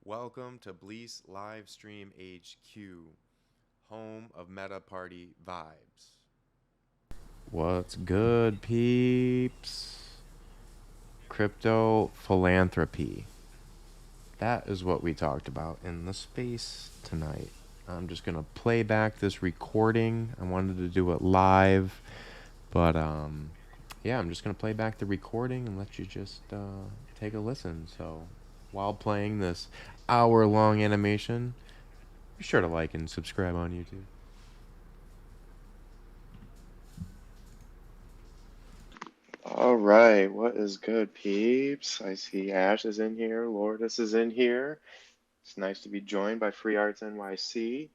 Welcome to Bleace Livestream HQ, home of Meta Party Vibes. What's good, peeps? Crypto philanthropy. That is what we talked about in the space tonight. I'm just going to play back this recording. I wanted to do it live, but yeah, I'm just going to play back the recording and let you just take a listen. So while playing this hour-long animation, be sure to like and subscribe on YouTube. All right, what is good, peeps? I see Ash is in here, Lourdes is in here. It's nice to be joined by Free Arts NYC.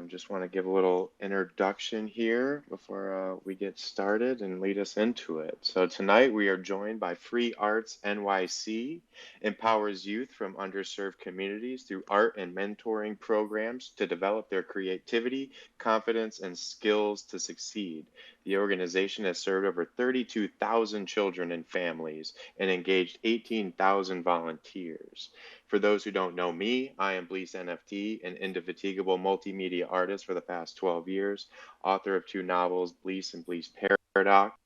Just want to give a little introduction here before we get started and lead us into it. So tonight we are joined by Free Arts NYC, empowers youth from underserved communities through art and mentoring programs to develop their creativity, confidence, and skills to succeed. The organization has served over 32,000 children and families and engaged 18,000 volunteers. For those who don't know me, I am Bleace NFT, an indefatigable multimedia artist for the past 12 years, author of 2 novels, Bleace and Bleace Paradox,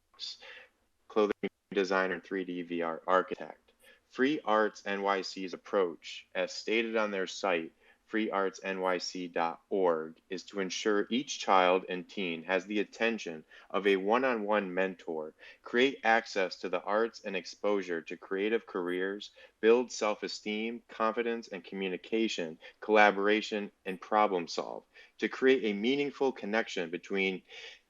clothing designer and 3D VR architect. Free Arts NYC's approach, as stated on their site, freeartsnyc.org, is to ensure each child and teen has the attention of a one-on-one mentor, create access to the arts and exposure to creative careers, build self-esteem, confidence, and communication, collaboration, and problem solve, to create a meaningful connection between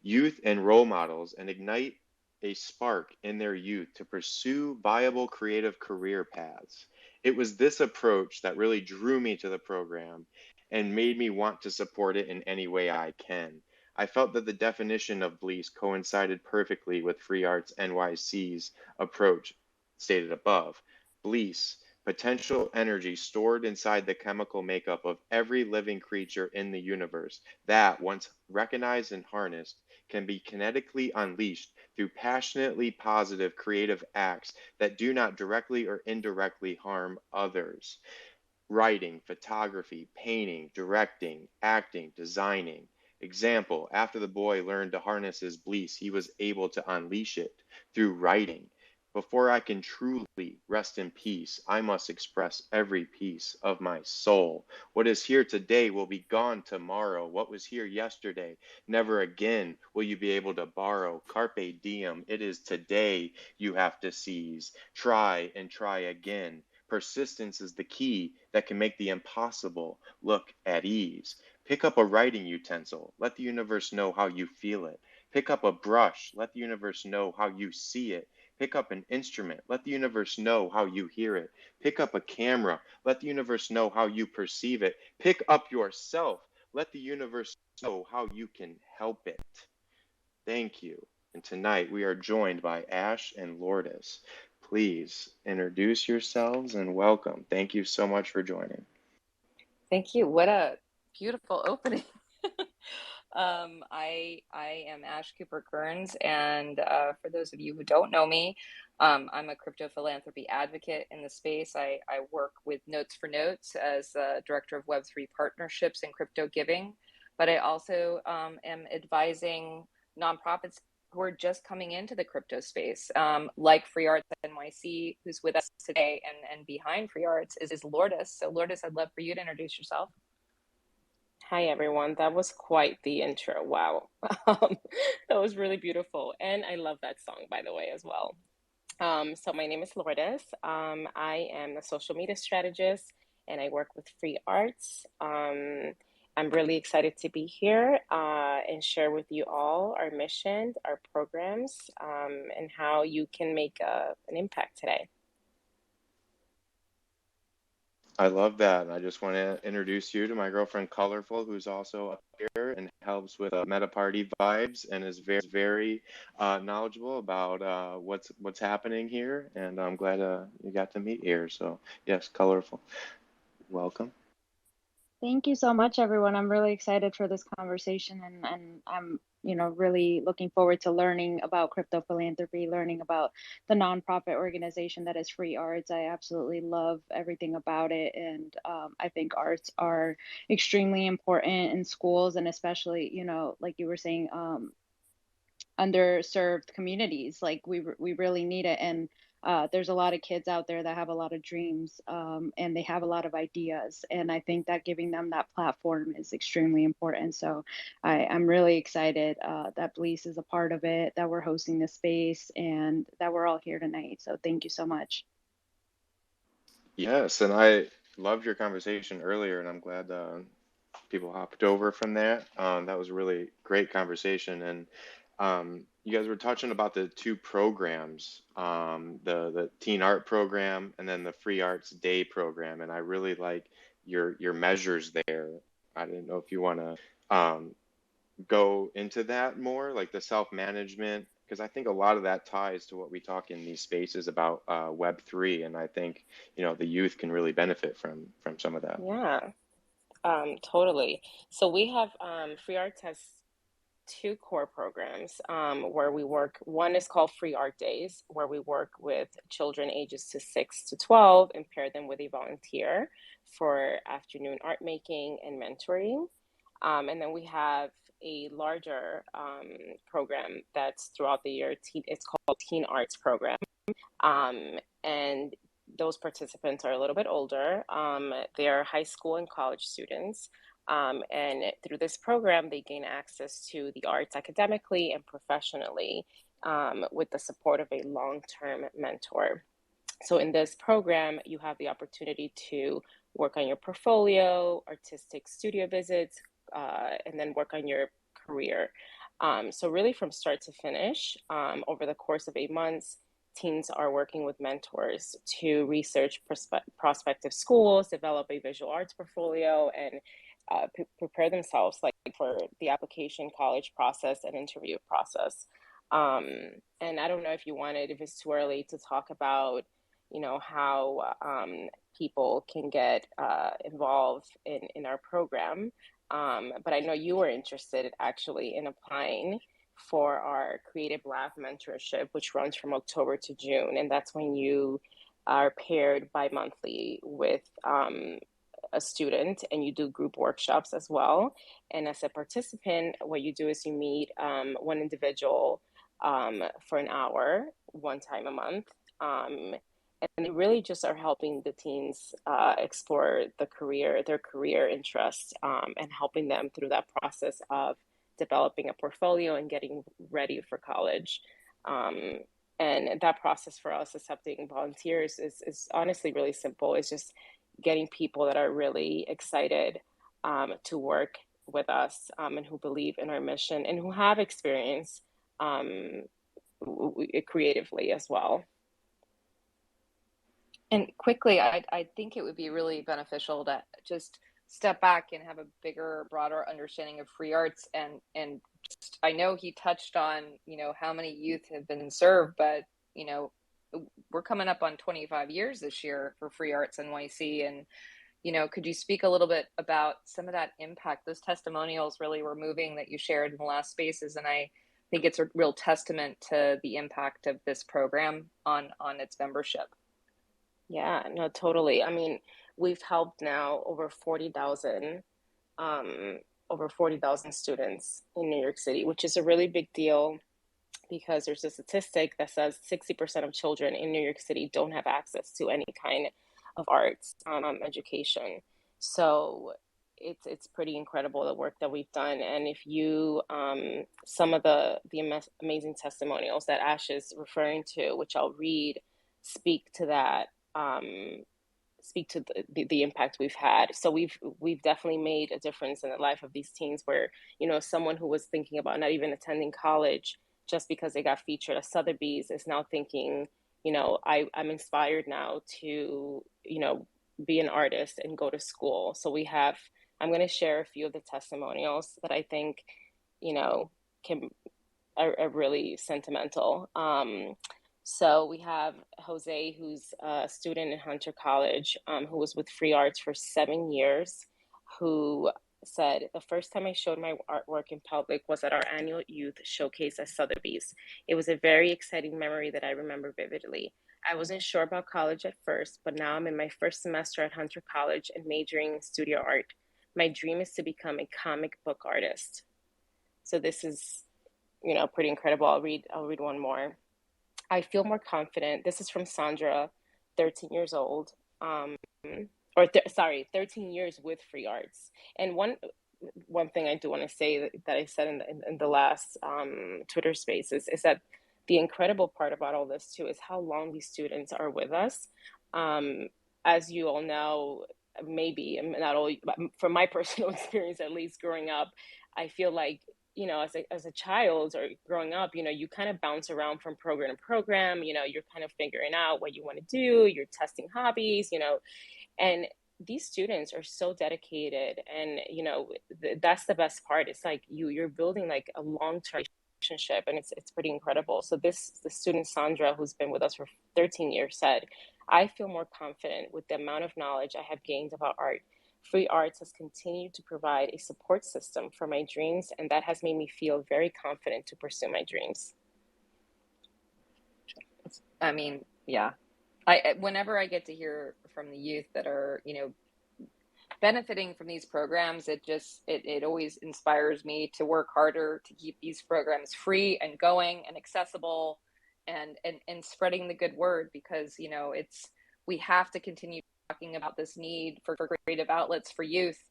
youth and role models and ignite a spark in their youth to pursue viable creative career paths. It was this approach that really drew me to the program and made me want to support it in any way I can. I felt that the definition of Bleace coincided perfectly with Free Arts NYC's approach stated above. Bleace, potential energy stored inside the chemical makeup of every living creature in the universe that, once recognized and harnessed, can be kinetically unleashed through passionately positive creative acts that do not directly or indirectly harm others. Writing, photography, painting, directing, acting, designing. Example, after the boy learned to harness his Bleace, he was able to unleash it through writing. Before I can truly rest in peace, I must express every piece of my soul. What is here today will be gone tomorrow. What was here yesterday, never again will you be able to borrow. Carpe diem, it is today you have to seize. Try and try again. Persistence is the key that can make the impossible look at ease. Pick up a writing utensil. Let the universe know how you feel it. Pick up a brush. Let the universe know how you see it. Pick up an instrument. Let the universe know how you hear it. Pick up a camera. Let the universe know how you perceive it. Pick up yourself. Let the universe know how you can help it. Thank you. And tonight we are joined by Ash and Lourdes. Please introduce yourselves and welcome. Thank you so much for joining. Thank you. What a beautiful opening. I am Ash Cooper Kearns, and for those of you who don't know me, I'm a crypto philanthropy advocate in the space. I work with Notes for Notes as director of Web3 partnerships and crypto giving, but I also am advising nonprofits who are just coming into the crypto space, like Free Arts NYC, who's with us today, and behind Free Arts is Lourdes. So Lourdes, I'd love for you to introduce yourself. Hi, everyone. That was quite the intro. Wow. Um, that was really beautiful. And I love that song, by the way, as well. So my name is Lourdes. I am a social media strategist and I work with Free Arts. I'm really excited to be here and share with you all our mission, our programs, and how you can make an impact today. I love that. I just want to introduce you to my girlfriend Colorful, who's also up here and helps with Meta Party Vibes and is very knowledgeable about what's happening here. And I'm glad you got to meet here. So yes, Colorful, welcome. Thank you so much, everyone. I'm really excited for this conversation, and I'm, really looking forward to learning about crypto philanthropy, learning about the nonprofit organization that is Free Arts. I absolutely love everything about it, and I think arts are extremely important in schools, and especially, like you were saying, underserved communities. Like we really need it, and there's a lot of kids out there that have a lot of dreams, and they have a lot of ideas, and I think that giving them that platform is extremely important. So I'm really excited that Bleace is a part of it, that we're hosting this space, and that we're all here tonight. So thank you so much. Yes, and I loved your conversation earlier, and I'm glad people hopped over from that. That was a really great conversation, and you guys were touching about the two programs, the Teen Art program and then the Free Arts Day program, and I really like your measures there. I didn't know if you want to go into that more, like the self-management, because I think a lot of that ties to what we talk in these spaces about Web3, and I think the youth can really benefit from some of that. Yeah, totally. So we have Free Arts has two core programs where we work. One is called Free Art Days, where we work with children ages to 6 to 12 and pair them with a volunteer for afternoon art making and mentoring. And then we have a larger program that's throughout the year. It's called Teen Arts Program. And those participants are a little bit older. They are high school and college students. And through this program, they gain access to the arts academically and professionally with the support of a long-term mentor. So in this program, you have the opportunity to work on your portfolio, artistic studio visits, and then work on your career. So really from start to finish, over the course of 8 months, teens are working with mentors to research prospective schools, develop a visual arts portfolio, and prepare themselves like for the application, college process, and interview process. Um, and I don't know if it's too early to talk about, how people can get involved in our program. But I know you were interested actually in applying for our Creative Lab Mentorship, which runs from October to June. And that's when you are paired bi-monthly with a student and you do group workshops as well. And as a participant, what you do is you meet one individual for an hour, one time a month. And they really just are helping the teens explore their career interests, and helping them through that process of developing a portfolio and getting ready for college. Um, and that process for us accepting volunteers is honestly really simple. It's just getting people that are really excited to work with us, and who believe in our mission and who have experience um, creatively as well. And quickly, I think it would be really beneficial to just step back and have a bigger, broader understanding of free arts. And just, I know he touched on, how many youth have been served, but, you know, we're coming up on 25 years this year for Free Arts NYC. And, could you speak a little bit about some of that impact? Those testimonials really were moving that you shared in the last spaces. And I think it's a real testament to the impact of this program on its membership. Yeah, no, totally. I mean, we've helped now um, over 40,000 students in New York City, which is a really big deal because there's a statistic that says 60% of children in New York City don't have access to any kind of arts education. So it's pretty incredible the work that we've done. And if you some of the amazing testimonials that Ash is referring to, which I'll read, speak to that. Speak to the impact we've had. So we've definitely made a difference in the life of these teens where, someone who was thinking about not even attending college just because they got featured at Sotheby's is now thinking, I'm inspired now to, be an artist and go to school. So I'm going to share a few of the testimonials that I think, can are really sentimental. So we have Jose, who's a student in Hunter College, who was with Free Arts for 7 years, who said, "The first time I showed my artwork in public was at our annual youth showcase at Sotheby's. It was a very exciting memory that I remember vividly. I wasn't sure about college at first, but now I'm in my first semester at Hunter College and majoring in studio art. My dream is to become a comic book artist." So this is, pretty incredible. I'll read one more. "I feel more confident." This is from Sandra, 13 years old. 13 years with free arts. And one thing I do want to say that I said in the last Twitter Spaces is that the incredible part about all this too is how long these students are with us. As you all know, maybe not all, but from my personal experience, at least growing up, I feel like, as a child or growing up, you kind of bounce around from program to program. You're kind of figuring out what you want to do. You're testing hobbies, and these students are so dedicated, and that's the best part. It's like you're building like a long-term relationship, and it's pretty incredible. So the student Sandra, who's been with us for 13 years, said, "I feel more confident with the amount of knowledge I have gained about art. Free Arts has continued to provide a support system for my dreams, and that has made me feel very confident to pursue my dreams." I mean, yeah. Whenever I get to hear from the youth that are, benefiting from these programs, it always inspires me to work harder to keep these programs free and going and accessible, and spreading the good word, because we have to continue talking about this need for creative outlets for youth.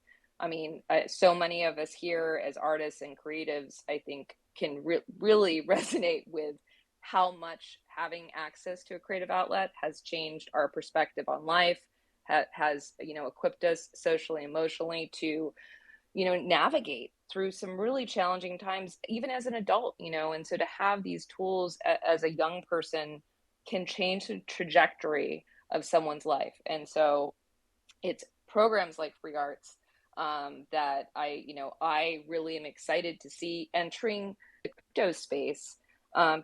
I mean, so many of us here as artists and creatives, I think, can really resonate with how much having access to a creative outlet has changed our perspective on life, has equipped us socially, emotionally to navigate through some really challenging times, even as an adult. And so to have these tools as a young person can change the trajectory of someone's life. And so it's programs like Free Arts that I really am excited to see entering the crypto space,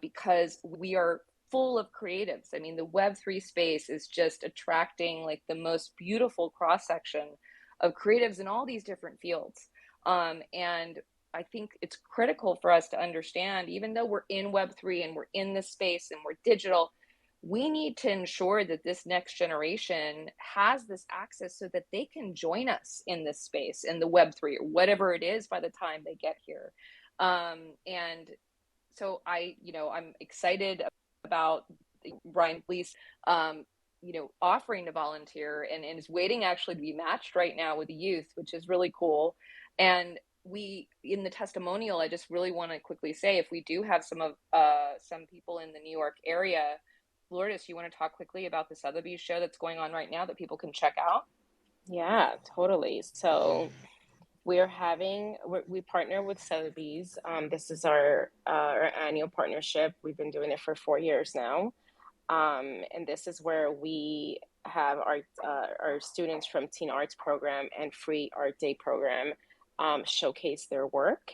because we are full of creatives. I mean, the Web3 space is just attracting like the most beautiful cross section of creatives in all these different fields. And I think it's critical for us to understand, even though we're in Web3 and we're in this space and we're digital, we need to ensure that this next generation has this access so that they can join us in this space, in the Web3 or whatever it is, by the time they get here. And so I'm excited about Brian Bleace, offering to volunteer, and is waiting actually to be matched right now with the youth, which is really cool. And in the testimonial, I just really want to quickly say, if we do have some people in the New York area, Lourdes, you want to talk quickly about the Sotheby's show that's going on right now that people can check out? Yeah, totally. So we partner with Sotheby's. This is our annual partnership. We've been doing it for 4 years now. And this is where we have our students from Teen Arts Program and Free Art Day Program showcase their work,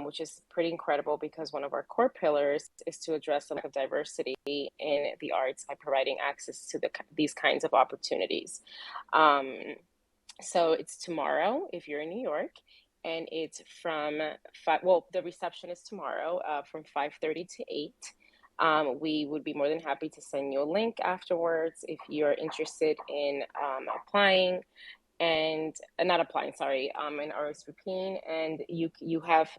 which is pretty incredible, because one of our core pillars is to address the lack of diversity in the arts by providing access to these kinds of opportunities. So it's tomorrow if you're in New York, and it's from the reception is tomorrow from 5:30 to 8. We would be more than happy to send you a link afterwards if you're interested in applying and not applying, sorry, in RSVPing. And you have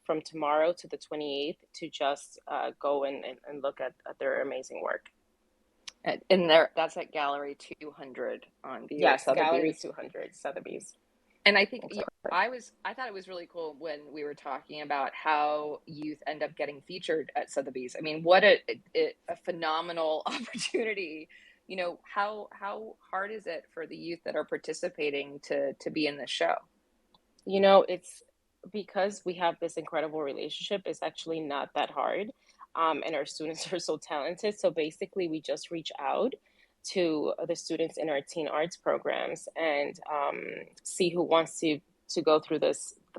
from tomorrow to the 28th to just go and look at their amazing work. And that's at Gallery 200 on the Yes, Gallery 200 Sotheby's. And I think I thought it was really cool when we were talking about how youth end up getting featured at Sotheby's. I mean, what a phenomenal opportunity. How hard is it for the youth that are participating to be in this show? It's because we have this incredible relationship. It's actually not that hard. And our students are so talented. So basically, we just reach out to the students in our teen arts programs and see who wants to go through the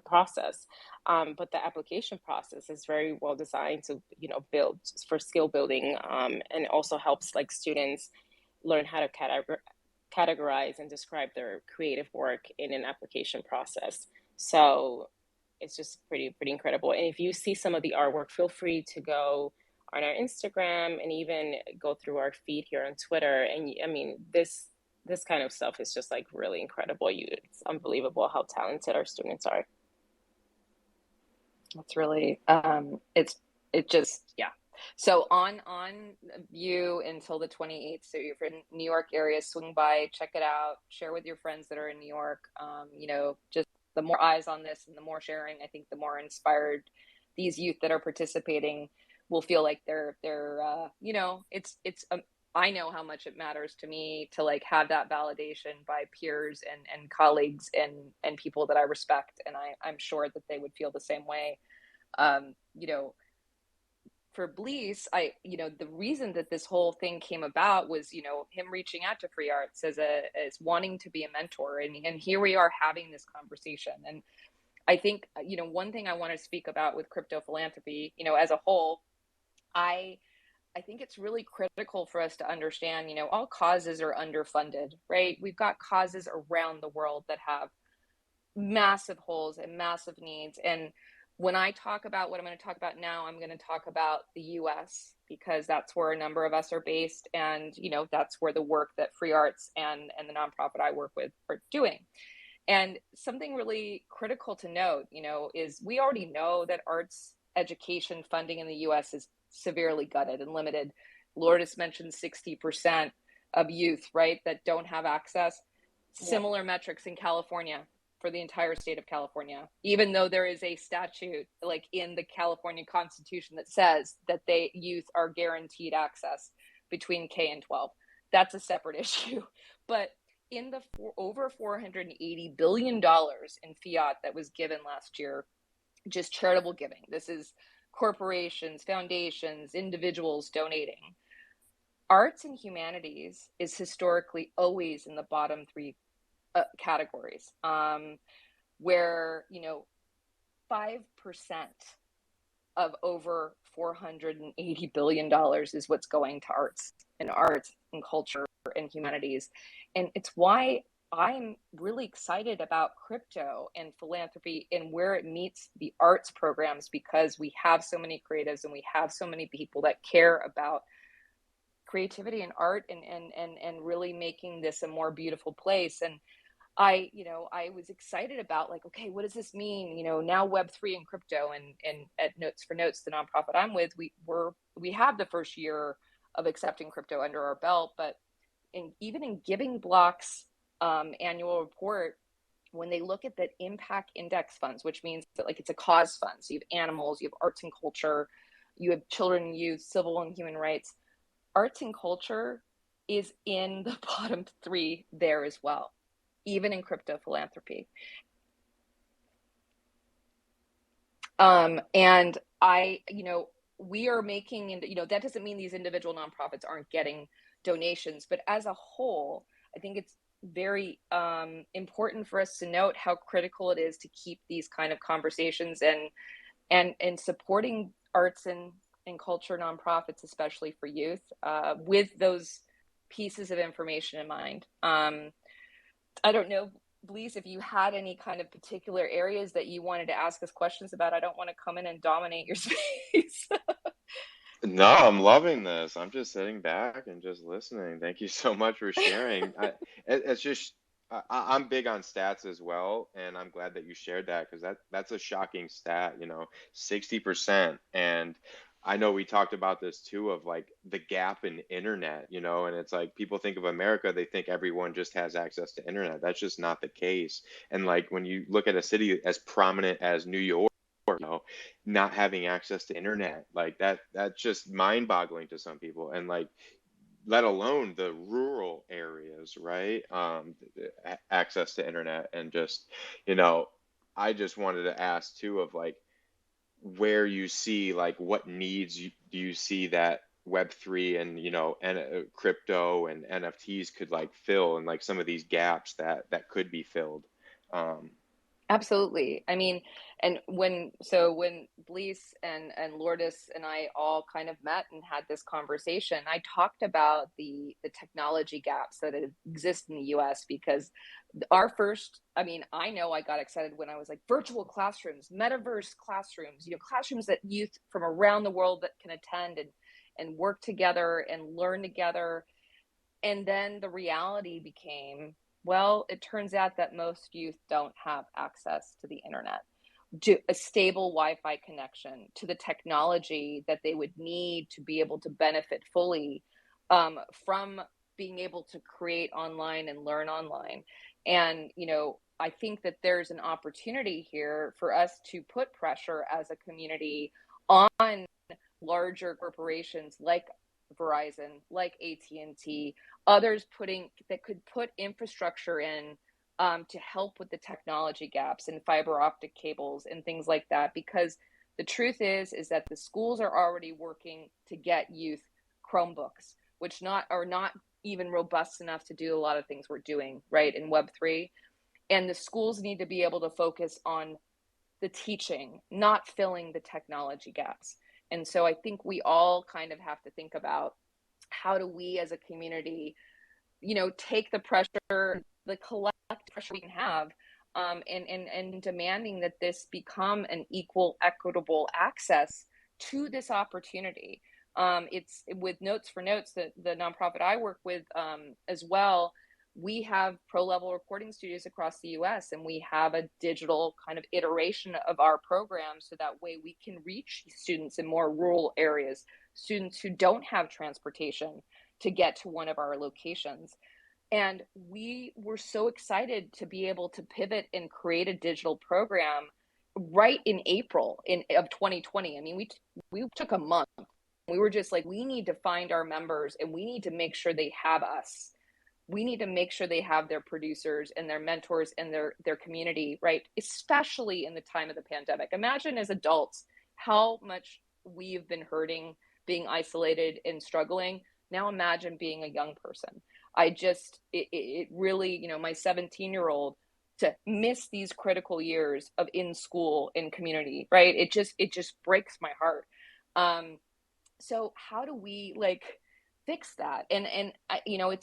process. But the application process is very well designed to build for skill building, and also helps like students learn how to categorize and describe their creative work in an application process. So it's just pretty incredible. And if you see some of the artwork, feel free to go on our Instagram and even go through our feed here on Twitter. And I mean, this kind of stuff is just like really incredible. It's unbelievable how talented our students are. That's really it just, yeah. So on view until the 28th. So if you're in New York area, swing by, check it out, share with your friends that are in New York. You know, just the more eyes on this and the more sharing, I think the more inspired these youth that are participating will feel like they're you know, it's I know how much it matters to me to like have that validation by peers and colleagues and people that I respect, and I'm sure that they would feel the same way. You know, for Bleace, you know, the reason that this whole thing came about was, you know, him reaching out to Free Arts as wanting to be a mentor, and here we are having this conversation. And I think, you know, one thing I want to speak about with crypto philanthropy, you know, as a whole, I think it's really critical for us to understand, you know, all causes are underfunded, right? We've got causes around the world that have massive holes and massive needs. And when I talk about what I'm going to talk about now, I'm going to talk about the US because that's where a number of us are based. And, you know, that's where the work that Free Arts and the nonprofit I work with are doing. And something really critical to note, you know, is we already know that arts education funding in the US is severely gutted and limited. Lourdes mentioned 60% of youth, right, that don't have access. Similar metrics in California for the entire state of California, even though there is a statute like in the California Constitution that says that youth are guaranteed access between K and 12. That's a separate issue. But in the over $480 billion in fiat that was given last year, just charitable giving. This is corporations, foundations, individuals donating. Arts and humanities is historically always in the bottom three categories, where, you know, 5% of over $480 billion is what's going to arts and culture and humanities. And it's why I'm really excited about crypto and philanthropy and where it meets the arts programs, because we have so many creatives and we have so many people that care about creativity and art and really making this a more beautiful place. And I was excited about, like, okay, what does this mean? You know, now Web3 and crypto, and at Notes for Notes, the nonprofit I'm with, we have the first year of accepting crypto under our belt, but even in Giving Block's annual report, when they look at the impact index funds, which means that like it's a cause fund, so you have animals, you have arts and culture, you have children and youth, civil and human rights. Arts and culture is in the bottom three there as well, even in crypto philanthropy. And we are making, and that doesn't mean these individual nonprofits aren't getting donations, but as a whole, I think it's very important for us to note how critical it is to keep these kind of conversations and supporting arts and culture nonprofits, especially for youth, with those pieces of information in mind. I don't know, Bleace, if you had any kind of particular areas that you wanted to ask us questions about. I don't want to come in and dominate your space. No, I'm loving this. I'm just sitting back and just listening. Thank you so much for sharing. It's just I'm big on stats as well, and I'm glad that you shared that, because that's a shocking stat, 60%. And I know we talked about this too, of like the gap in internet, and it's like people think of America, they think everyone just has access to internet. That's just not the case. And like when you look at a city as prominent as New York, not having access to internet, like that's just mind-boggling to some people. And like, let alone the rural areas, right? Access to internet. And just, I just wanted to ask too, of like, where you see, like, what needs do you see that Web3 and crypto and NFTs could like fill, and like some of these gaps that could be filled. Absolutely. I mean, and when Bleace and Lourdes and I all kind of met and had this conversation, I talked about the technology gaps that exist in the US because our first, I mean, I know I got excited when I was like virtual classrooms, metaverse classrooms, classrooms that youth from around the world that can attend and work together and learn together. And then the reality became, well, it turns out that most youth don't have access to the internet, to a stable Wi-Fi connection, to the technology that they would need to be able to benefit fully from being able to create online and learn online. And, I think that there's an opportunity here for us to put pressure as a community on larger corporations like Verizon, like AT&T, others that could put infrastructure in to help with the technology gaps and fiber optic cables and things like that. Because the truth is that the schools are already working to get youth Chromebooks, which are not even robust enough to do a lot of things we're doing right in Web3. And the schools need to be able to focus on the teaching, not filling the technology gaps. And so I think we all kind of have to think about how do we as a community, take the pressure, the collective pressure we can have, and demanding that this become an equal, equitable access to this opportunity. It's with Notes for Notes, the nonprofit I work with as well. We have pro level recording studios across the US, and we have a digital kind of iteration of our program so that way we can reach students in more rural areas, students who don't have transportation to get to one of our locations. And we were so excited to be able to pivot and create a digital program right in April of 2020. I mean, we took a month. We were just like, we need to find our members and we need to make sure they have us. We need to make sure they have their producers and their mentors and their community, right? Especially in the time of the pandemic. Imagine as adults how much we've been hurting, being isolated and struggling. Now imagine being a young person. It really, my 17-year-old, to miss these critical years of in school, in community, right? It just breaks my heart. So how do we fix that? And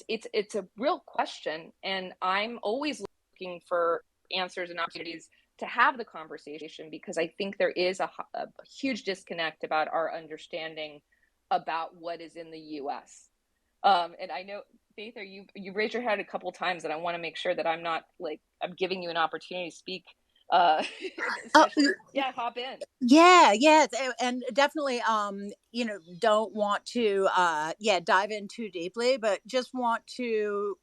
it's a real question, and I'm always looking for answers and opportunities to have the conversation, because I think there is a huge disconnect about our understanding about what is in the US. And I know, Bather, you raised your hand a couple of times, and I want to make sure that I'm not I'm giving you an opportunity to speak. Oh, Especially, yeah, hop in. yeah, and definitely, don't want to, dive in too deeply, but just want to,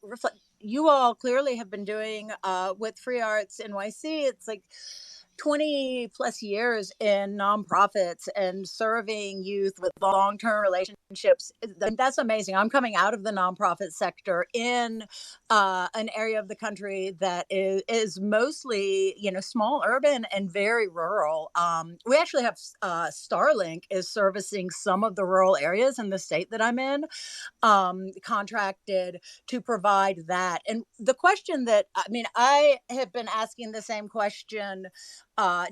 reflect. You all clearly have been doing with Free Arts NYC. It's like 20 plus years in nonprofits and serving youth with long-term relationships. That's amazing. I'm coming out of the nonprofit sector in an area of the country that is mostly, small urban and very rural. We actually have Starlink is servicing some of the rural areas in the state that I'm in, contracted to provide that. And the question that, I have been asking the same question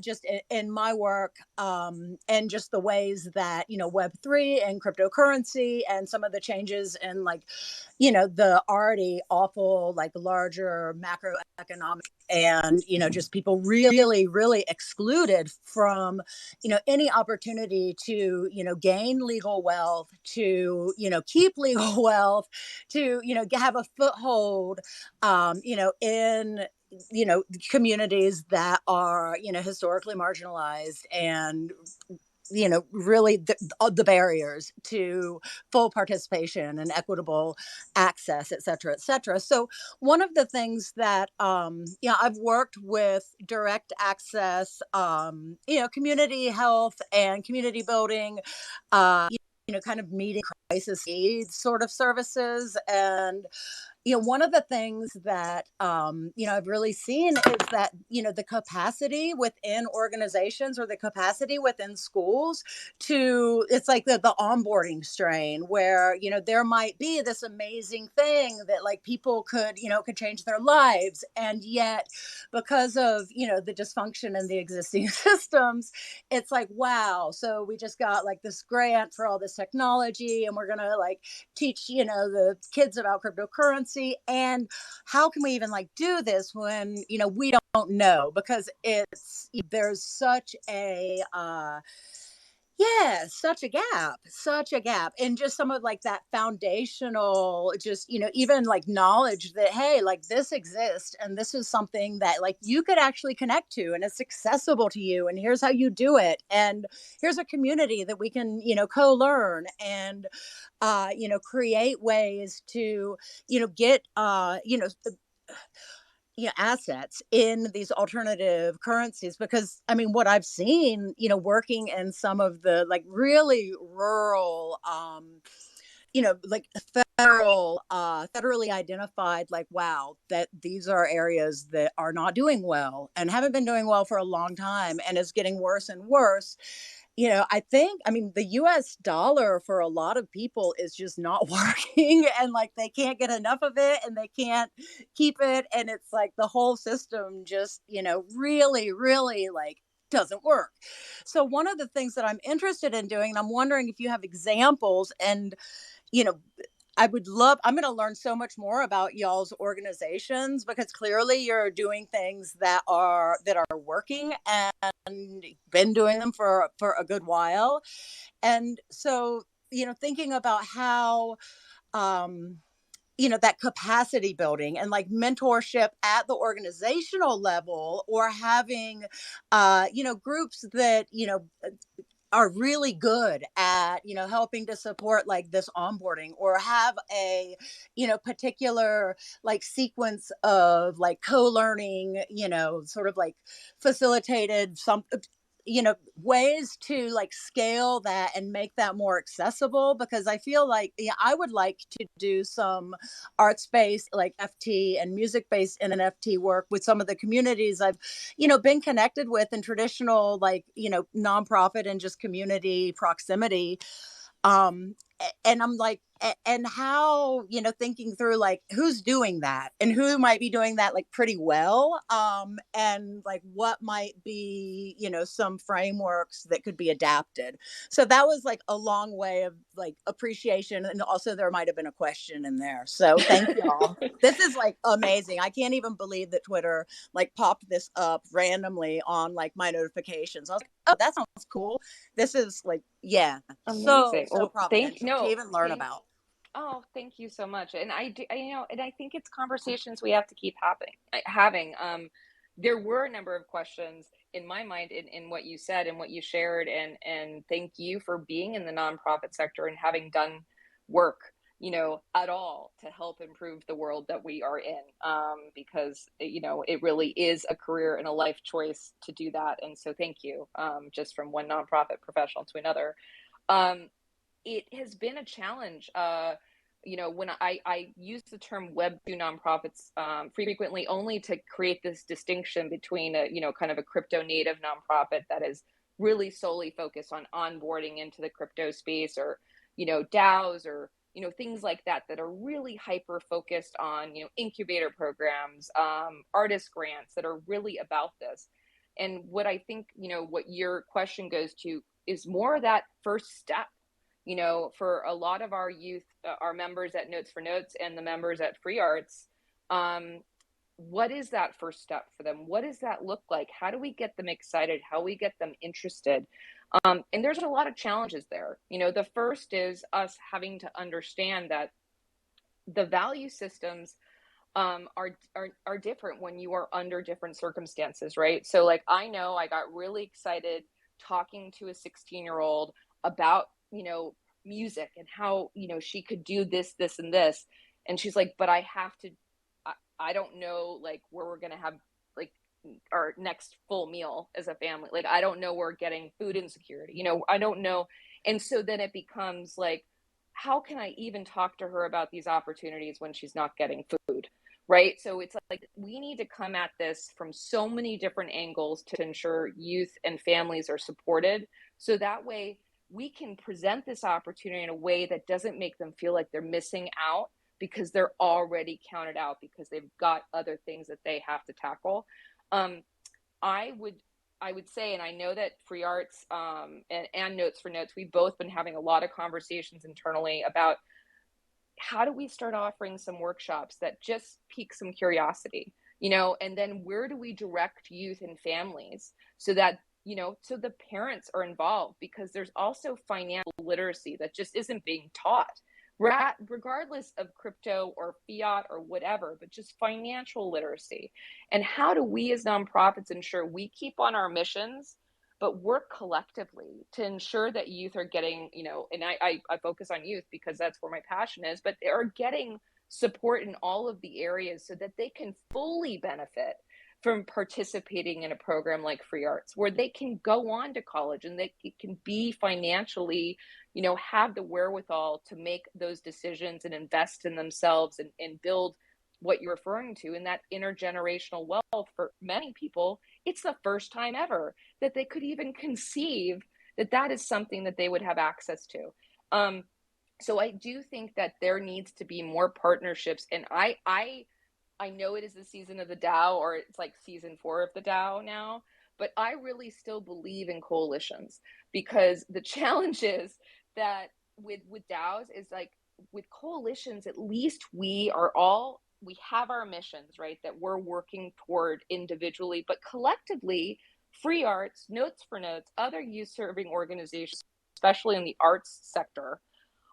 just in my work, and just the ways that, Web3 and cryptocurrency and some of the changes in the already awful, larger macroeconomic and, just people really, really excluded from, any opportunity to, gain legal wealth, to, keep legal wealth, to, have a foothold, in communities that are historically marginalized, and really the barriers to full participation and equitable access, et cetera, et cetera. So one of the things that I've worked with direct access, community health and community building, kind of meeting crisis needs sort of services. And one of the things that I've really seen is that the capacity within organizations or the capacity within schools to, it's like the onboarding strain where there might be this amazing thing that like people could change their lives, and yet because of the dysfunction in the existing systems, it's like, wow, so we just got like this grant for all this technology and we're gonna like teach the kids about cryptocurrency, and how can we even like do this when we don't know, because there's such a yeah, such a gap in just some of like that foundational, just, even like knowledge that, hey, like this exists and this is something that like you could actually connect to and it's accessible to you. And here's how you do it. And here's a community that we can, co-learn and, create ways to, get, assets in these alternative currencies. Because I mean, what I've seen working in some of the like really rural like federally identified, like, wow, that these are areas that are not doing well and haven't been doing well for a long time and is getting worse and worse. I mean, the US dollar for a lot of people is just not working, and like they can't get enough of it and they can't keep it. And it's like the whole system just, really, really like doesn't work. So, one of the things that I'm interested in doing, and I'm wondering if you have examples, and, you know, I'm going to learn so much more about y'all's organizations, because clearly you're doing things that are working and been doing them for a good while. And so, thinking about how, um, that capacity building and like mentorship at the organizational level, or having, groups that, are really good at helping to support like this onboarding, or have a particular like sequence of like co-learning, sort of like facilitated some ways to like scale that and make that more accessible. Because I feel like, I would like to do some arts based like FT and music based NFT work with some of the communities I've been connected with in traditional like nonprofit and just community proximity. And I'm like, and how, thinking through like who's doing that and who might be doing that like pretty well, and like what might be some frameworks that could be adapted. So that was like a long way of like appreciation, and also there might have been a question in there, so thank you all. This is like amazing. I can't even believe that Twitter like popped this up randomly on like my notifications. I was like, oh, that sounds cool. This is like, yeah, so Amazing. Well, providential to even learn about. oh, thank you so much. And and I think it's conversations we have to keep having. There were a number of questions in my mind in what you said and what you shared, and thank you for being in the nonprofit sector and having done work, at all to help improve the world that we are in. Because it really is a career and a life choice to do that. And so thank you, just from one nonprofit professional to another. Um, it has been a challenge. When I use the term Web 2 nonprofits frequently, only to create this distinction between a, kind of a crypto native nonprofit that is really solely focused on onboarding into the crypto space, or, DAOs, or, things like that, that are really hyper focused on, incubator programs, artist grants that are really about this. And what I think, what your question goes to is more that first step. For a lot of our youth, our members at Notes for Notes and the members at Free Arts, what is that first step for them? What does that look like? How do we get them excited? How do we get them interested? And there's a lot of challenges there. The first is us having to understand that the value systems are different when you are under different circumstances, right? So like, I know I got really excited talking to a 16-year-old about music and how she could do this and this, and she's like, but I have to, I don't know like where we're gonna have like our next full meal as a family, like I don't know, we're getting food insecurity, I don't know. And so then it becomes like, how can I even talk to her about these opportunities when she's not getting food? Right. So it's like we need to come at this from so many different angles to ensure youth and families are supported. So that way we can present this opportunity in a way that doesn't make them feel like they're missing out because they're already counted out because they've got other things that they have to tackle. Um, I would say, and I know that Free Arts and Notes for Notes, we've both been having a lot of conversations internally about how do we start offering some workshops that just pique some curiosity, and then where do we direct youth and families so that, so the parents are involved, because there's also financial literacy that just isn't being taught, regardless of crypto or fiat or whatever, but just financial literacy. And how do we as nonprofits ensure we keep on our missions, but work collectively to ensure that youth are getting, and I focus on youth because that's where my passion is, but they are getting support in all of the areas so that they can fully benefit from participating in a program like Free Arts, where they can go on to college and they can be financially, have the wherewithal to make those decisions and invest in themselves and build what you're referring to in that intergenerational wealth. For many people, it's the first time ever that they could even conceive that that is something that they would have access to. So I do think that there needs to be more partnerships. And I know it is the season of the DAO, or it's like season 4 of the DAO now, but I really still believe in coalitions, because the challenge is that with DAOs is like, with coalitions, at least we have our missions, right, that we're working toward individually, but collectively, Free Arts, Notes for Notes, other youth serving organizations, especially in the arts sector,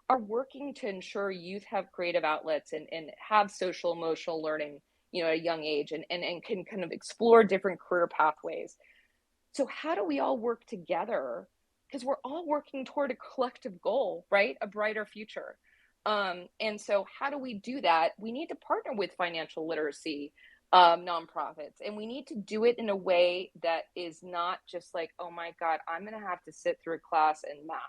are working to ensure youth have creative outlets and have social emotional learning, at a young age, and can kind of explore different career pathways. So how do we all work together? Because we're all working toward a collective goal, right? A brighter future. And so how do we do that? We need to partner with financial literacy nonprofits, and we need to do it in a way that is not just like, oh my God, I'm going to have to sit through a class in math,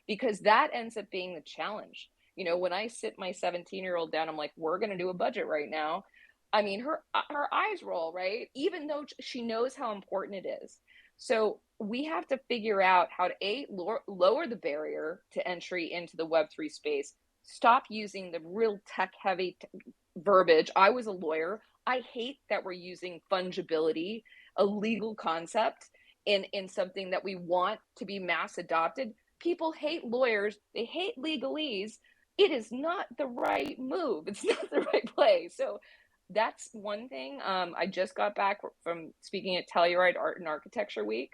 because that ends up being the challenge. When I sit my 17-year-old down, I'm like, we're going to do a budget right now. I mean, her eyes roll, right? Even though she knows how important it is. So we have to figure out how to lower the barrier to entry into the Web3 space, stop using the real tech heavy verbiage. I was a lawyer. I hate that we're using fungibility, a legal concept, in something that we want to be mass adopted. People hate lawyers. They hate legalese. It is not the right move. It's not the right play. So that's one thing. I just got back from speaking at Telluride Art and Architecture Week.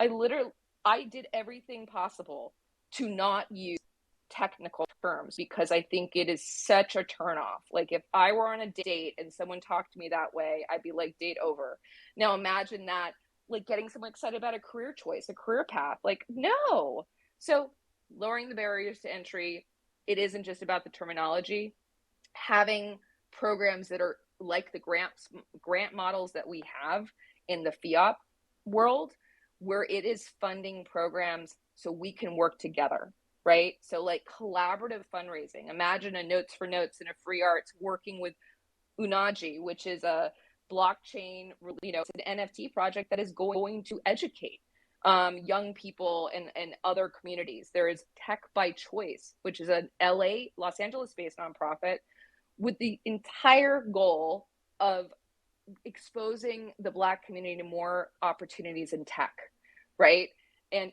I did everything possible to not use technical terms, because I think it is such a turnoff. Like, if I were on a date and someone talked to me that way, I'd be like, date over. Now imagine that, like, getting someone excited about a career choice, a career path. Like, no. So lowering the barriers to entry, it isn't just about the terminology. Having programs that are like the grant models that we have in the fiat world, where it is funding programs so we can work together, right? So like collaborative fundraising. Imagine a Notes for Notes and a Free Arts working with Unaji, which is a blockchain, it's an NFT project that is going to educate young people and other communities. There is Tech by Choice, which is an Los Angeles-based nonprofit with the entire goal of exposing the Black community to more opportunities in tech, right? And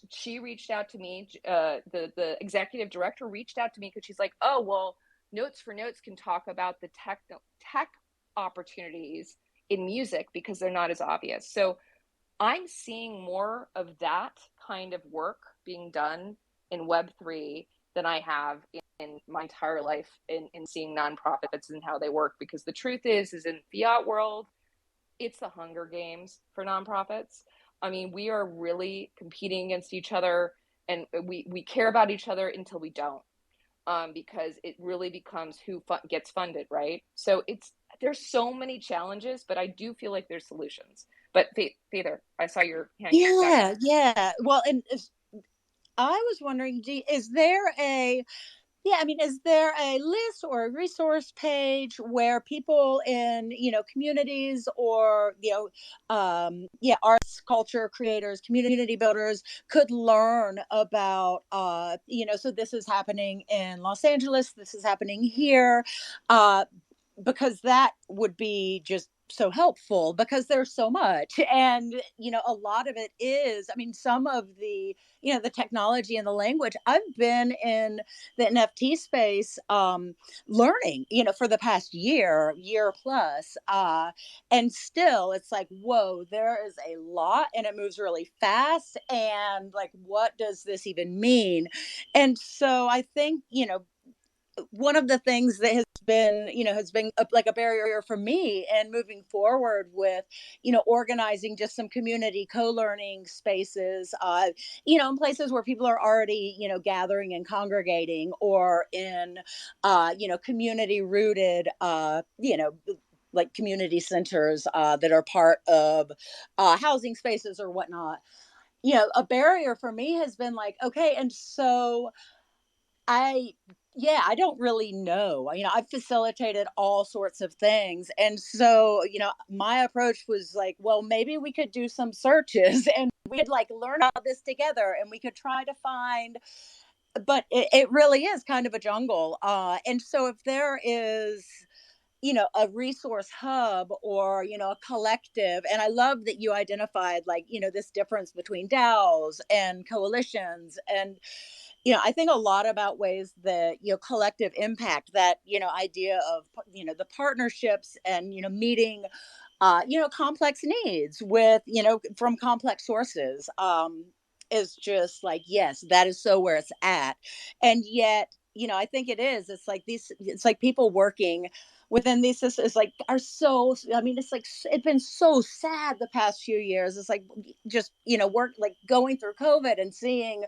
she reached out to me, the executive director reached out to me, because she's like, oh, well, Notes for Notes can talk about the tech opportunities in music because they're not as obvious. So I'm seeing more of that kind of work being done in Web3 than I have in my entire life in seeing nonprofits and how they work. Because the truth is in fiat world, it's the Hunger Games for nonprofits. I mean, we are really competing against each other, and we care about each other until we don't, because it really becomes who gets funded, right? So there's so many challenges, but I do feel like there's solutions. But Father, I saw your hand. Yeah. Well, and I was wondering, is there a yeah, I mean, is there a list or a resource page where people in, communities or, yeah, arts, culture creators, community builders could learn about, so this is happening in Los Angeles, this is happening here, uh, because that would be just so helpful because there's so much. And a lot of it is, I mean, some of the the technology and the language. I've been in the NFT space, learning, for the past year plus, and still it's like, whoa, there is a lot and it moves really fast, and like, what does this even mean? And so I think, one of the things that has been like a barrier for me and moving forward with organizing just some community co-learning spaces, in places where people are already gathering and congregating, or in community rooted, like community centers that are part of housing spaces or whatnot. A barrier for me has been like, okay, and so I yeah, I don't really know. I've facilitated all sorts of things. And so, my approach was like, well, maybe we could do some searches and we could like learn all this together, and we could try to find, but it really is kind of a jungle. And so if there is a resource hub, or a collective, and I love that you identified like this difference between DAOs and coalitions. And I think a lot about ways that collective impact, that idea of the partnerships, and meeting complex needs with from complex sources, is just like, yes, that is so where it's at. And yet I think it's like these, it's like people working within these systems like are so, I mean, it's like it's been so sad the past few years. It's like just work, like going through COVID and seeing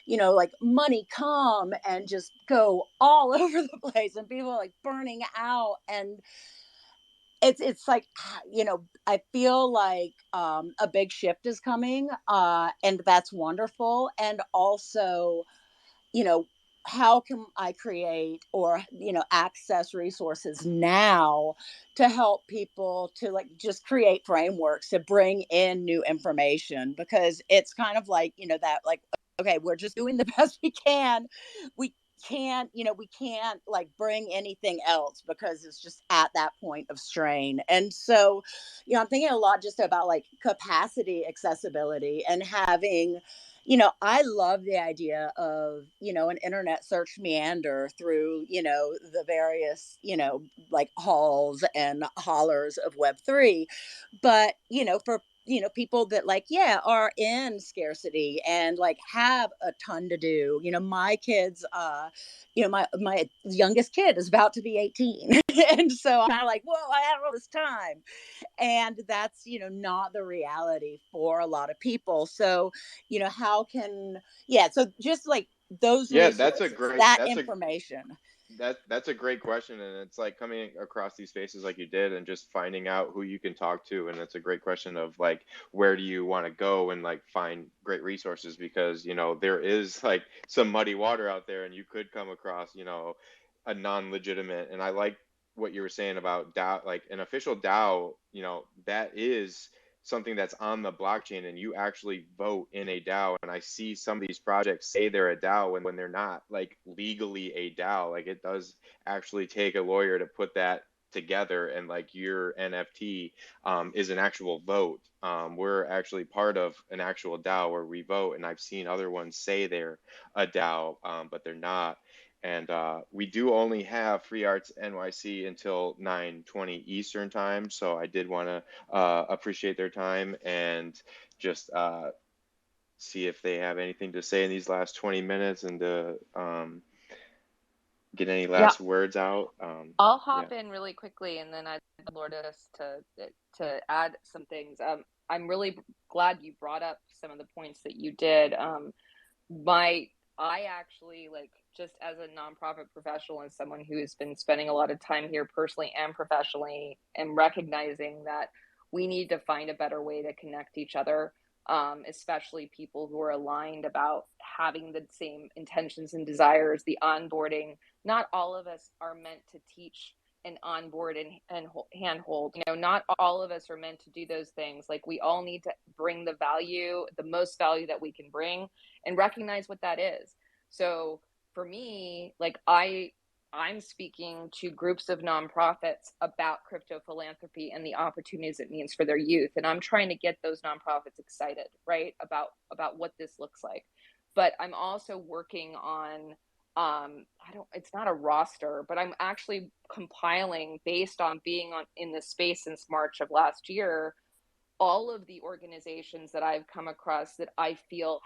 like money come and just go all over the place, and people like burning out. And it's like, I feel like a big shift is coming, and that's wonderful. And also, you know how can I create, or access resources now to help people to like just create frameworks to bring in new information, because it's kind of like that, like, okay, we're just doing the best we can. We can't like bring anything else because it's just at that point of strain. And so I'm thinking a lot just about like capacity, accessibility, and having, I love the idea of, an internet search meander through, the various, like halls and hollers of Web3. But, for, people that like, yeah, are in scarcity and like have a ton to do. My kids, my youngest kid is about to be 18. And so I'm kind of like, whoa, I have all this time. And that's not the reality for a lot of people. So how can, yeah, so just like those Yeah, that's a resources, great that that's a information. that's a great question, and it's like coming across these spaces like you did and just finding out who you can talk to. And it's a great question of like, where do you want to go and like find great resources, because there is like some muddy water out there, and you could come across a non-legitimate. And I like what you were saying about DAO, like an official DAO, that is something that's on the blockchain, and you actually vote in a DAO. And I see some of these projects say they're a DAO when they're not like legally a DAO. Like it does actually take a lawyer to put that together, and like your NFT is an actual vote. We're actually part of an actual DAO where we vote, and I've seen other ones say they're a DAO, but they're not. And we do only have Free Arts NYC until 9:20 Eastern time. So I did want to appreciate their time and just see if they have anything to say in these last 20 minutes, and to get any Yeah, last words out. I'll Yeah. hop in really quickly, and then I'd love Lourdes to add some things. I'm really glad you brought up some of the points that you did. My I actually, like, just as a nonprofit professional and someone who has been spending a lot of time here personally and professionally, and recognizing that we need to find a better way to connect each other. especially people who are aligned about having the same intentions and desires, the onboarding. Not all of us are meant to teach and onboard and handhold. You know, not all of us are meant to do those things. Like, we all need to bring the value, the most value that we can bring, and recognize what that is. So for me, like, I'm speaking to groups of nonprofits about crypto philanthropy and the opportunities it means for their youth. And I'm trying to get those nonprofits excited, right, about what this looks like. But I'm also working on it's not a roster, but I'm actually compiling, based on being in this space since March of last year, all of the organizations that I've come across that I feel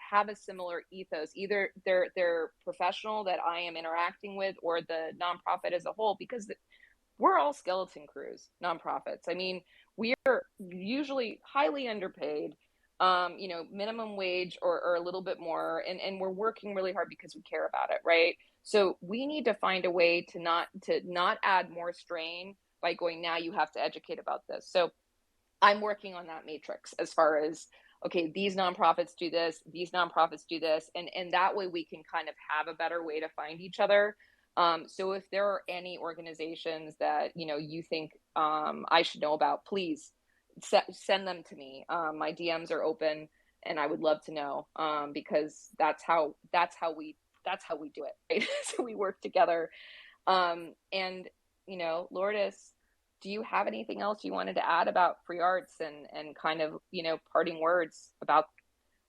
have a similar ethos. Either they're professional that I am interacting with, or the nonprofit as a whole, because we're all skeleton crews, nonprofits. I mean, we are usually highly underpaid, minimum wage or a little bit more, and we're working really hard because we care about it, right? So we need to find a way to not add more strain by going, now you have to educate about this. So I'm working on that matrix, as far as, okay, these nonprofits do this, these nonprofits do this, and that way we can kind of have a better way to find each other. So if there are any organizations that you think I should know about, please send them to me. My DMs are open, and I would love to know, because that's how we do it, right? So we work together. And Lourdes, do you have anything else you wanted to add about free arts, and kind of parting words about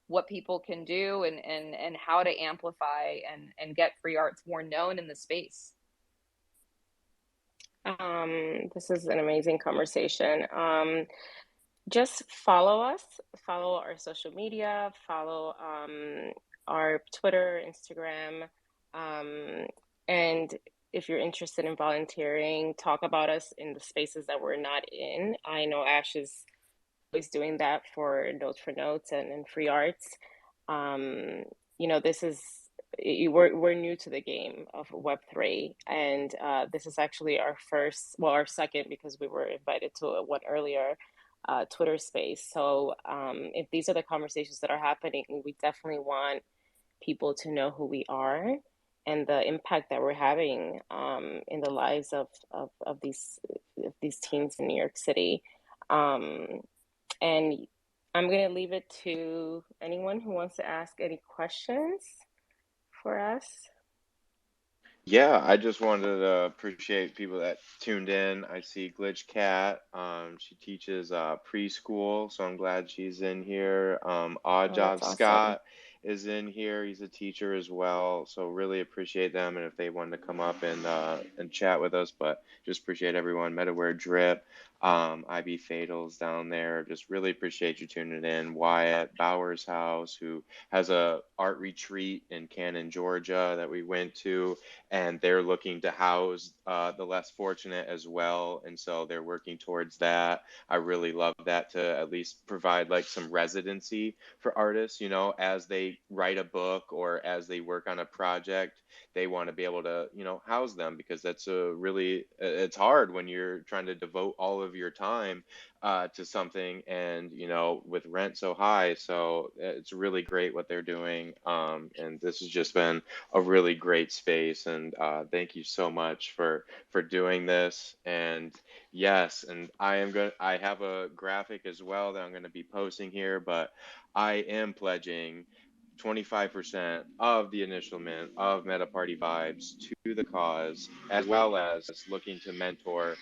what people can do, and how to amplify and get free arts more known in the space? This is an amazing conversation. Just follow us, follow our social media, follow our Twitter, Instagram, and if you're interested in volunteering, talk about us in the spaces that we're not in. I know Ash is always doing that for Notes for Notes and Free Arts. This is, we're new to the game of Web3, and this is actually our second, because we were invited to one earlier, Twitter space. So if these are the conversations that are happening, we definitely want people to know who we are and the impact that we're having in the lives of these teens in New York City. And I'm going to leave it to anyone who wants to ask any questions for us. Yeah, I just wanted to appreciate people that tuned in. I see Glitch Cat. She teaches preschool, so I'm glad she's in here. Odd Oh, Job that's awesome. Scott is in here. He's a teacher as well, so really appreciate them. And if they wanted to come up and chat with us, but just appreciate everyone. Metaware Drip, IB Fatals down there. Just really appreciate you tuning in. Wyatt Bowers House, who has a art retreat in Canton, Georgia, that we went to, and they're looking to house the less fortunate as well, and so they're working towards that. I really love that, to at least provide like some residency for artists, as they write a book or as they work on a project. They want to be able to house them, because that's it's hard when you're trying to devote all of your time to something, and with rent so high. So it's really great what they're doing, and this has just been a really great space, and thank you so much for doing this. And yes, and I have a graphic as well that I'm going to be posting here, but I am pledging 25% of the initial mint of Meta Party Vibes to the cause, as well as looking to mentor.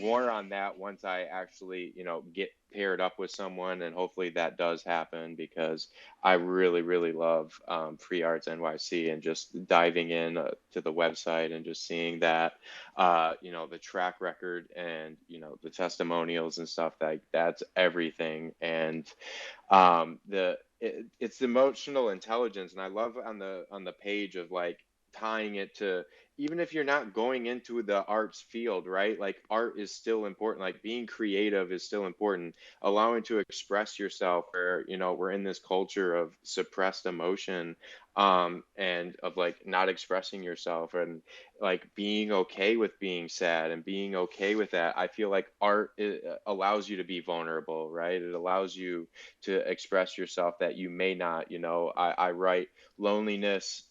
More on that once I actually, get paired up with someone, and hopefully that does happen, because I really, really love Free Arts NYC, and just diving in to the website and just seeing that, the track record, and, the testimonials and stuff, that's everything. And it's emotional intelligence, and I love on the page of like tying it to, even if you're not going into the arts field, right? Like, art is still important. Like, being creative is still important. Allowing to express yourself, where we're in this culture of suppressed emotion. and of like not expressing yourself, and like being okay with being sad and being okay with that. I feel like art allows you to be vulnerable, right? It allows you to express yourself that you may not, I write loneliness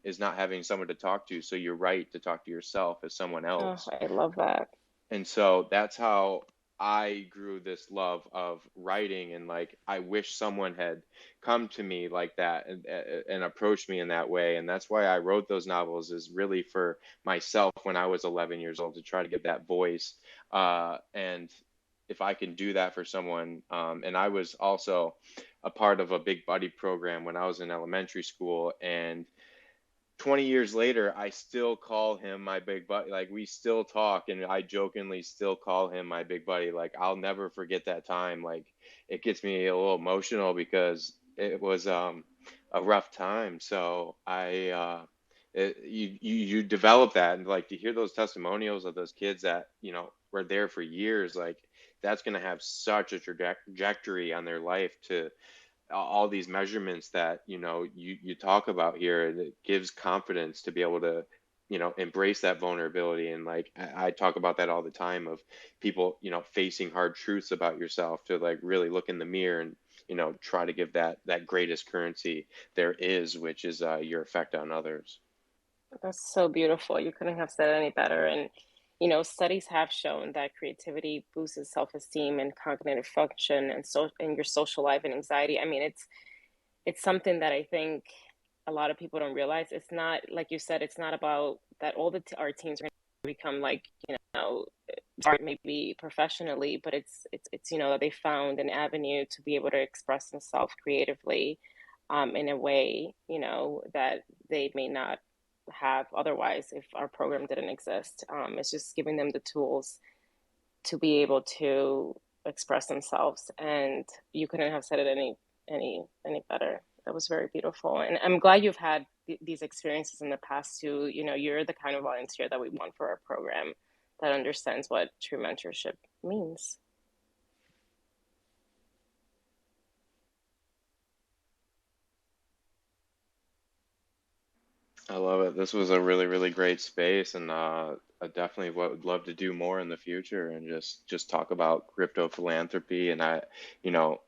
is not having someone to talk to, so you're right to talk to yourself as someone Oh, else. I love that. And so that's how I grew this love of writing. And like, I wish someone had come to me like that, and approached me in that way. And that's why I wrote those novels, is really for myself when I was 11 years old, to try to give that voice. And if I can do that for someone, and I was also a part of a big buddy program when I was in elementary school, and 20 years later, I still call him my big buddy. Like, we still talk, and I jokingly still call him my big buddy. Like, I'll never forget that time. Like, it gets me a little emotional because it was a rough time. So you develop that, and like to hear those testimonials of those kids that, were there for years, like that's going to have such a trajectory on their life, to all these measurements that you talk about here. And it gives confidence to be able to embrace that vulnerability. And like I talk about that all the time, of people facing hard truths about yourself, to like really look in the mirror and try to give that greatest currency there is, which is your effect on others. That's so beautiful. You couldn't have said it any better. And, studies have shown that creativity boosts self-esteem and cognitive function and so in your social life and anxiety. I mean, it's something that I think a lot of people don't realize. It's not, like you said, it's not about that all our teens are going to become like, art maybe professionally, but it's that they found an avenue to be able to express themselves creatively, in a way, that they may not have otherwise if our program didn't exist. It's just giving them the tools to be able to express themselves. And you couldn't have said it any better. That was very beautiful. And I'm glad you've had these experiences in the past too. You're the kind of volunteer that we want for our program, that understands what true mentorship means. I love it. This was a really, really great space, and I definitely would love to do more in the future, and just talk about crypto philanthropy. And I,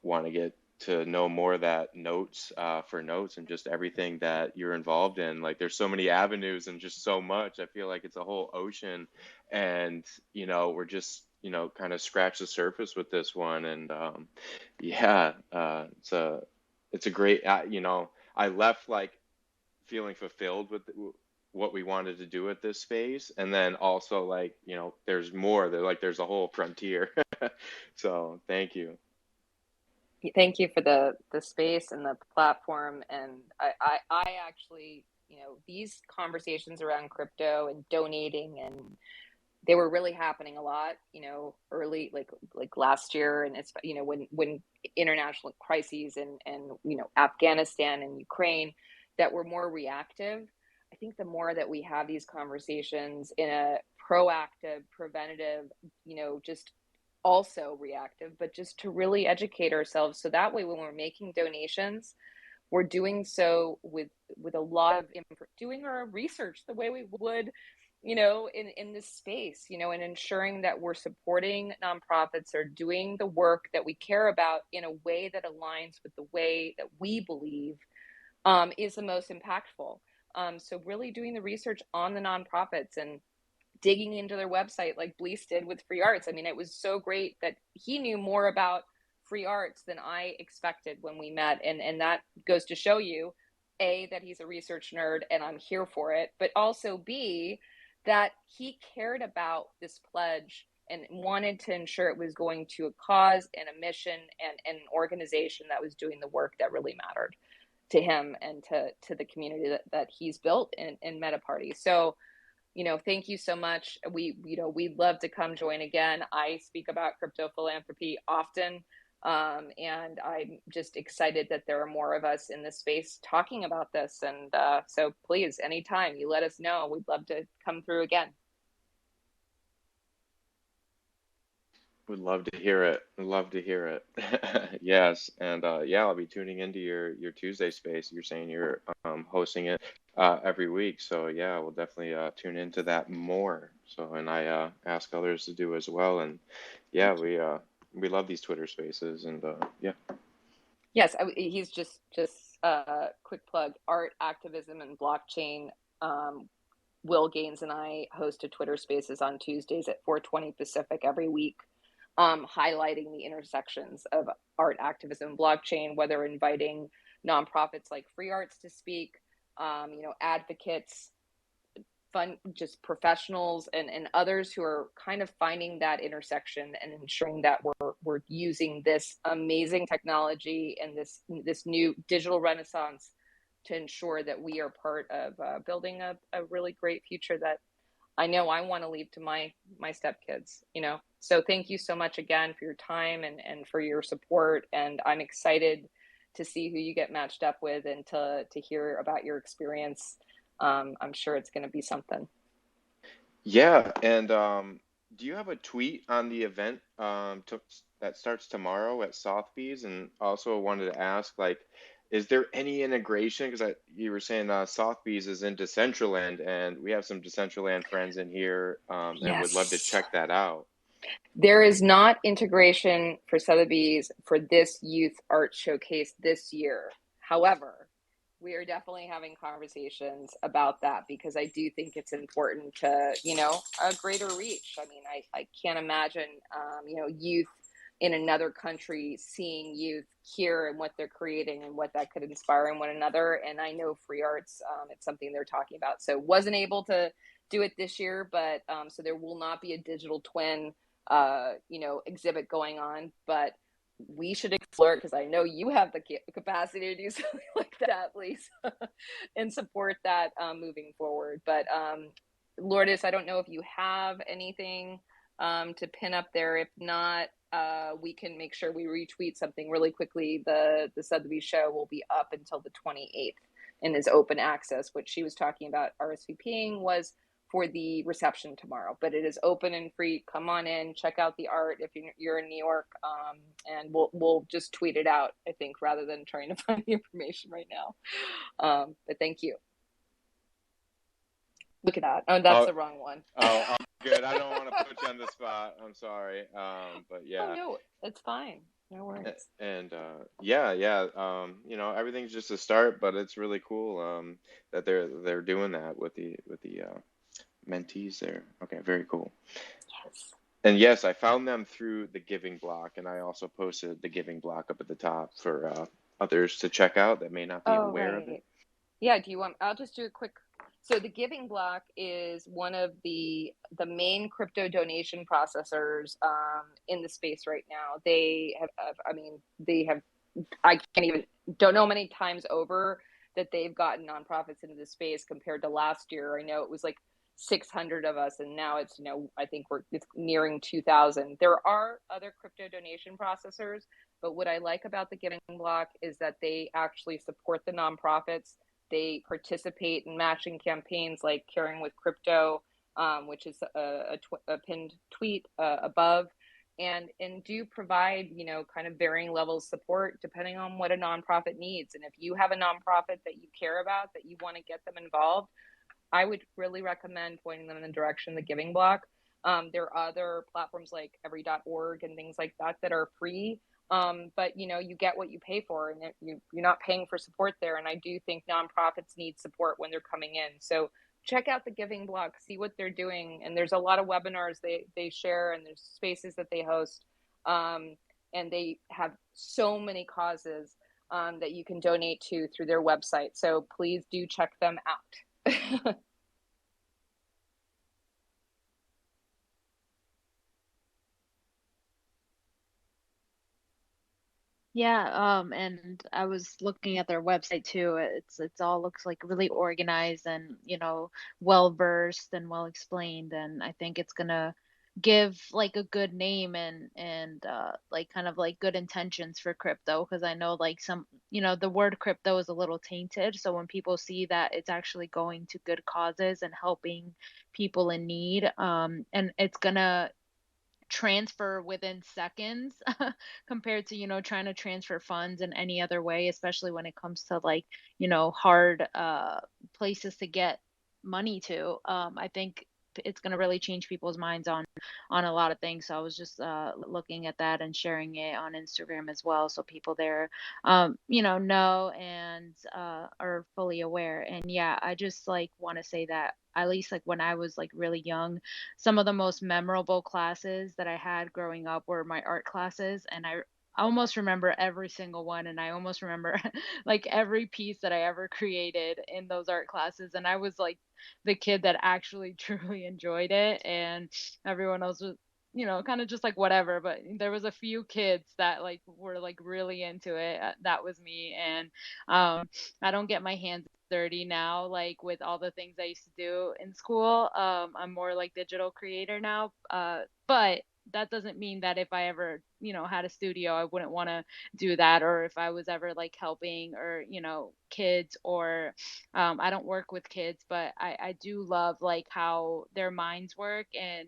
want to get to know more of that notes for notes, and just everything that you're involved in. Like, there's so many avenues and just so much. I feel like it's a whole ocean, and we're just kind of scratch the surface with this one. And yeah, it's a great. I left like feeling fulfilled with what we wanted to do at this space, and then also like there's more there, like there's a whole frontier. So thank you. Thank you for the space and the platform. And I actually, these conversations around crypto and donating, and they were really happening a lot, early, like last year. And it's, when international crises and Afghanistan and Ukraine, that were more reactive. I think the more that we have these conversations in a proactive, preventative, just also reactive, but just to really educate ourselves, so that way when we're making donations, we're doing so with a lot of doing our research the way we would, in this space, and ensuring that we're supporting nonprofits or doing the work that we care about in a way that aligns with the way that we believe is the most impactful. So really doing the research on the nonprofits and digging into their website like Bleace did with free arts. I mean, it was so great that he knew more about free arts than I expected when we met. And that goes to show you, A, that he's a research nerd and I'm here for it, but also B, that he cared about this pledge and wanted to ensure it was going to a cause and a mission and an organization that was doing the work that really mattered to him and to the community that he's built in Meta Party. So, thank you so much. We'd love to come join again. I speak about crypto philanthropy often. And I'm just excited that there are more of us in this space talking about this. And so please, anytime you let us know, we'd love to come through again. Would love to hear it. Love to hear it. Yes, and yeah, I'll be tuning into your Tuesday space. You're saying you're hosting it every week, so yeah, we'll definitely tune into that more. So, and I ask others to do as well. And yeah, Thank you. we love these Twitter spaces, and yeah. Yes, he's just quick plug. Art, Activism, and Blockchain. Will Gaines and I host a Twitter Spaces on Tuesdays at 4:20 Pacific every week, highlighting the intersections of art, activism, blockchain, whether inviting nonprofits like Free Arts to speak, advocates, fun, just professionals and others who are kind of finding that intersection and ensuring that we're using this amazing technology and this new digital renaissance to ensure that we are part of building a really great future that I know I want to leave to my stepkids, So thank you so much again for your time and for your support. And I'm excited to see who you get matched up with and to hear about your experience. I'm sure it's going to be something. Yeah, and do you have a tweet on the event that starts tomorrow at Sotheby's? And also wanted to ask, like, is there any integration? Because you were saying Sotheby's is in Decentraland, and we have some Decentraland friends in here, and would love to Yes. check that out. There is not integration for Sotheby's for this youth art showcase this year. However, we are definitely having conversations about that because I do think it's important to, a greater reach. I mean, I can't imagine, youth in another country seeing youth here and what they're creating and what that could inspire in one another. And I know Free Arts, it's something they're talking about. So wasn't able to do it this year, but so there will not be a digital twin exhibit going on, but we should explore it because I know you have the capacity to do something like that, Bleace, and support that moving forward. But Lourdes, I don't know if you have anything to pin up there. If not, we can make sure we retweet something really quickly. The Sotheby's show will be up until the 28th and is open access. What she was talking about RSVPing was for the reception tomorrow, but it is open and free. Come on in, check out the art if you're in New York, and we'll just tweet it out, I think, rather than trying to find the information right now. But thank you. Look at that. Oh, that's the wrong one. I'm good. I don't want to put you on the spot. I'm sorry. But yeah. Oh, no, it's fine. No worries. And yeah. Everything's just a start, but it's really cool that they're doing that with the mentees there. Okay, very cool. Yes. And yes, I found them through the Giving Block, and I also posted the Giving Block up at the top for others to check out that may not be aware of it. Yeah, do you want, I'll just do a quick. So the Giving Block is one of the main crypto donation processors in the space right now. They have, I can't even, don't know how many times over that they've gotten nonprofits into the space compared to last year. I know it was like 600 of us, and now it's, I think it's nearing 2,000. There are other crypto donation processors, but what I like about the Giving Block is that they actually support the nonprofits. They participate in matching campaigns like Caring with Crypto, which is a pinned tweet above, and do provide, kind of varying levels of support depending on what a nonprofit needs. And if you have a nonprofit that you care about, that you want to get them involved, I would really recommend pointing them in the direction of the Giving Block. There are other platforms like every.org and things like that that are free. But you get what you pay for, and you're not paying for support there. And I do think nonprofits need support when they're coming in. So check out the Giving Block, see what they're doing. And there's a lot of webinars they share, and there's spaces that they host. And they have so many causes that you can donate to through their website. So please do check them out. Yeah, and I was looking at their website too. It's all looks like really organized and, well versed and well explained. And I think it's gonna give like a good name and like kind of like good intentions for crypto, because I know like some, the word crypto is a little tainted. So when people see that it's actually going to good causes and helping people in need, and it's gonna transfer within seconds compared to, trying to transfer funds in any other way, especially when it comes to like, hard places to get money to. I think it's going to really change people's minds on a lot of things. So I was just looking at that and sharing it on Instagram as well, so people there know and are fully aware. And yeah, I just like want to say that at least like when I was like really young, some of the most memorable classes that I had growing up were my art classes, and I almost remember every single one, and I almost remember like every piece that I ever created in those art classes. And I was like the kid that actually truly enjoyed it, and everyone else was, kind of just like whatever. But there was a few kids that like were like really into it. That was me. And I don't get my hands dirty now, like with all the things I used to do in school. I'm more like digital creator now. But that doesn't mean that if I ever, had a studio, I wouldn't want to do that. Or if I was ever like helping or, kids, or I don't work with kids, but I do love like how their minds work, and,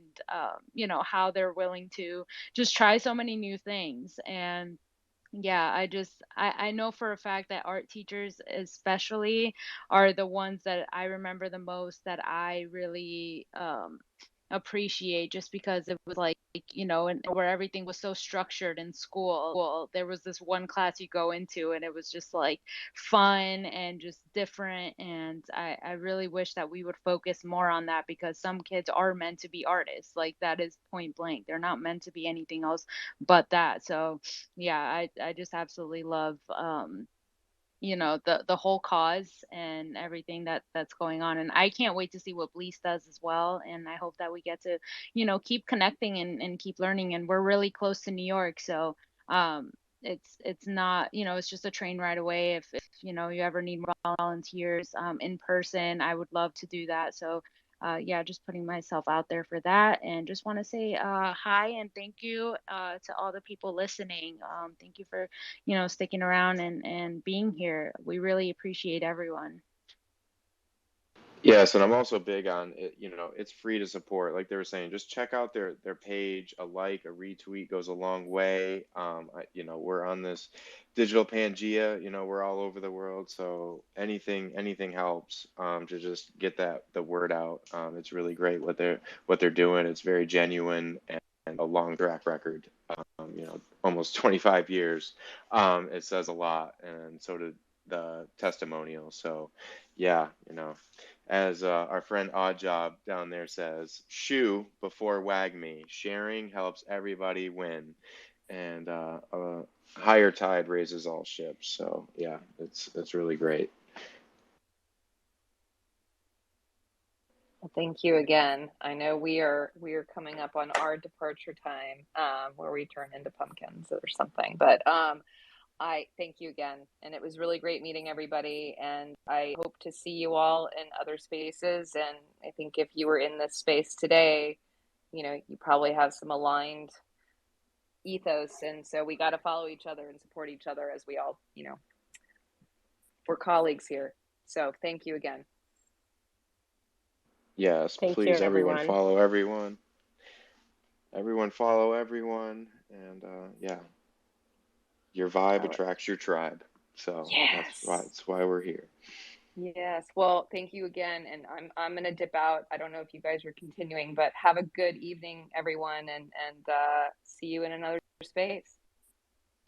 how they're willing to just try so many new things. And yeah, I know for a fact that art teachers especially are the ones that I remember the most, that I really appreciate, just because it was like, and where everything was so structured in school. There was this one class you go into and it was just like fun and just different. And I really wish that we would focus more on that, because some kids are meant to be artists. Like that is point blank. They're not meant to be anything else but that. So yeah, I just absolutely love the whole cause and everything that's going on. And I can't wait to see what Bleace does as well. And I hope that we get to, keep connecting and keep learning. And we're really close to New York, so it's not, it's just a train ride away. If you ever need more volunteers in person, I would love to do that. So yeah, just putting myself out there for that. And just want to say hi and thank you to all the people listening. Thank you for sticking around and being here. We really appreciate everyone. Yes, and I'm also big on it, it's free to support. Like they were saying, just check out their page. A like, a retweet goes a long way. We're on this digital Pangea, we're all over the world, so anything helps to just get the word out. It's really great what they're doing. It's very genuine and a long track record. Almost 25 years. It says a lot, and so did the testimonial. So yeah, as our friend Oddjob down there says, shoe before wag me. Sharing helps everybody win. And a higher tide raises all ships. So yeah, it's really great. Well, thank you again. I know we are coming up on our departure time, where we turn into pumpkins or something. But I thank you again, and it was really great meeting everybody. And I hope to see you all in other spaces. And I think if you were in this space today, you probably have some aligned ethos, and so we got to follow each other and support each other as we all, we're colleagues here. So thank you again. Yes, Thank you, please, everyone everyone. follow everyone. Everyone follow everyone. And yeah, your vibe attracts your tribe. So Yes. that's why we're here. Yes. Well, thank you again. And I'm gonna dip out. I don't know if you guys are continuing, but have a good evening, everyone, and see you in another space.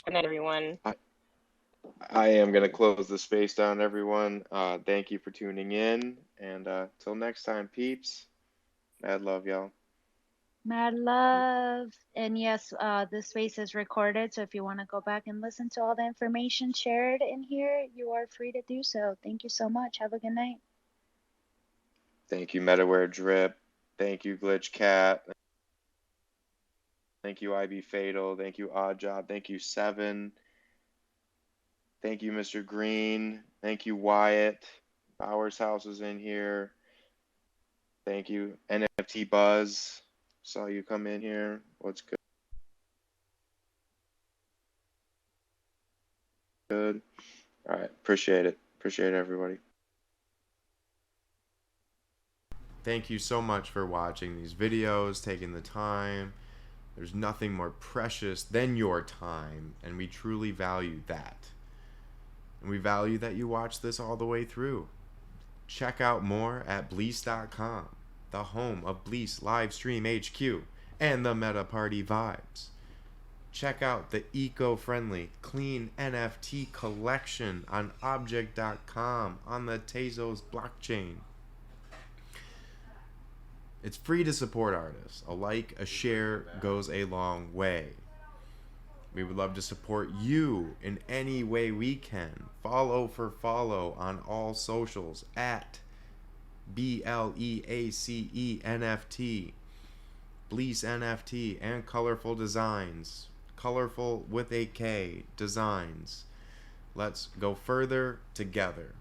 Good night, everyone. I am going to close the space down, everyone. Thank you for tuning in. And till next time, peeps. Mad love, y'all. Mad love. And yes, this space is recorded, so if you want to go back and listen to all the information shared in here, you are free to do so. Thank you so much. Have a good night. Thank you, MetaWare Drip. Thank you, Glitch Cat. Thank you, IB Fatal. Thank you, Oddjob. Thank you, Seven. Thank you, Mr. Green. Thank you, Wyatt. Bowers House is in here. Thank you, NFT Buzz. Saw you come in here. What's good? Good. All right. Appreciate it. Appreciate it, everybody. Thank you so much for watching these videos, taking the time. There's nothing more precious than your time, and we truly value that. And we value that you watch this all the way through. Check out more at Bleace.com, the home of Bleace Livestream HQ and the Meta Party vibes. Check out the eco-friendly, clean NFT collection on Object.com on the Tezos blockchain. It's free to support artists. A like, a share goes a long way. We would love to support you in any way we can. Follow for follow on all socials at BLEACE NFT, Bleace NFT, and Colorful Designs. Colorful with a K, Designs. Let's go further together.